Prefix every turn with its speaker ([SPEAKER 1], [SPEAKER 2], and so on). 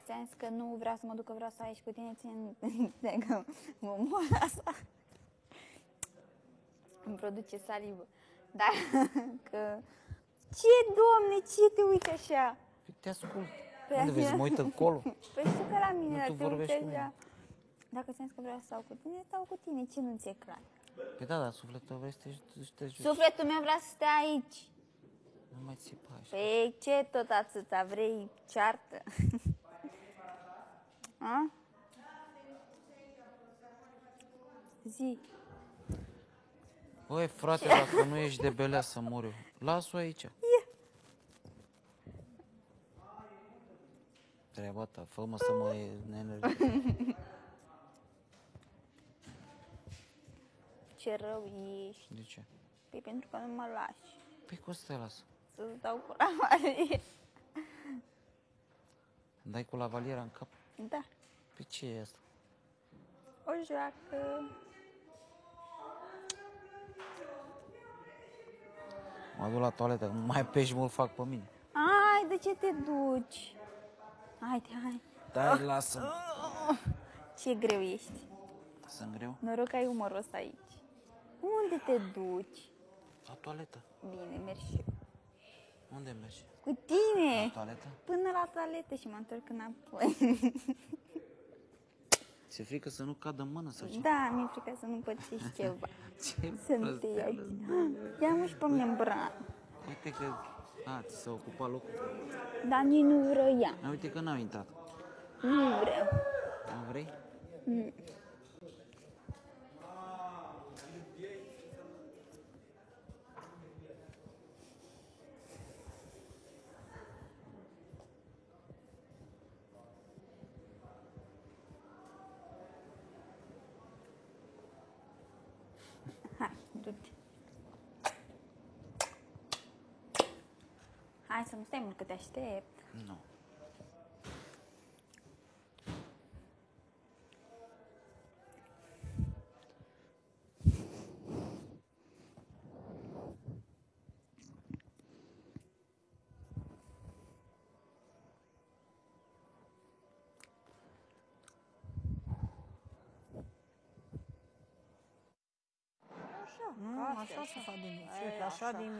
[SPEAKER 1] ți-am zis că nu vreau să mă duc, că vreau să aici cu tine, țin că mă moară asta. Îmi produce salivă. Dar că... Ce, Doamne, ce te uiți așa?
[SPEAKER 2] Te ascult.
[SPEAKER 1] Păi
[SPEAKER 2] Unde vezi, mă uit încolo?
[SPEAKER 1] Păi știu că la mine,
[SPEAKER 2] Nu,
[SPEAKER 1] dar
[SPEAKER 2] tu
[SPEAKER 1] te uiți
[SPEAKER 2] vorbești cu mine.
[SPEAKER 1] așa. Dacă ți-am zis că vreau să stau cu tine, stau cu tine. Ce nu ți-e clar?
[SPEAKER 2] Păi da, dar sufletul vrei să te joci.
[SPEAKER 1] Sufletul meu vrea să stea aici.
[SPEAKER 2] Nu mai țipa așa.
[SPEAKER 1] Păi ce tot atâta? Vrei ceartă? A? Zi.
[SPEAKER 2] Băi, frate, dacă nu ești de belea să mor eu, las-o aici. Treaba ta, fă-mă să mă enervez.
[SPEAKER 1] Ce rău ești.
[SPEAKER 2] De ce?
[SPEAKER 1] Păi pentru că nu mă lași.
[SPEAKER 2] Păi cum să te las?
[SPEAKER 1] Să-ți dau cu lavalier.
[SPEAKER 2] Dai cu lavaliera în cap?
[SPEAKER 1] Da.
[SPEAKER 2] Păi ce e asta?
[SPEAKER 1] O joacă.
[SPEAKER 2] Mă duc la toaletă, mai pești mult fac pe mine.
[SPEAKER 1] Hai, de ce te duci? Haide, hai.
[SPEAKER 2] Dai, lasă-mă.
[SPEAKER 1] Ce greu ești.
[SPEAKER 2] Sunt greu?
[SPEAKER 1] Noroc că ai umărul ăsta aici. Unde te duci?
[SPEAKER 2] La toaletă.
[SPEAKER 1] Bine, mergi și eu.
[SPEAKER 2] Unde mergi?
[SPEAKER 1] Cu tine.
[SPEAKER 2] La toaletă?
[SPEAKER 1] Până la toaletă și mă întorc înapoi.
[SPEAKER 2] Ți-e frică să nu cadă în mână sau ce?
[SPEAKER 1] Da, mi-e frică să nu pățești ceva.
[SPEAKER 2] Ce
[SPEAKER 1] Să nu te iei. Ia-mă și pe mine în bran.
[SPEAKER 2] Uite că... A, ți s-a ocupat locul.
[SPEAKER 1] Dar nici nu vroiam.
[SPEAKER 2] A, uite că n-au intrat.
[SPEAKER 1] Nu vreau.
[SPEAKER 2] Nu vrei?
[SPEAKER 1] Hai, du-te. Hai să nu stai mult că te aștept.
[SPEAKER 2] Nu.
[SPEAKER 3] Așa se face din așa din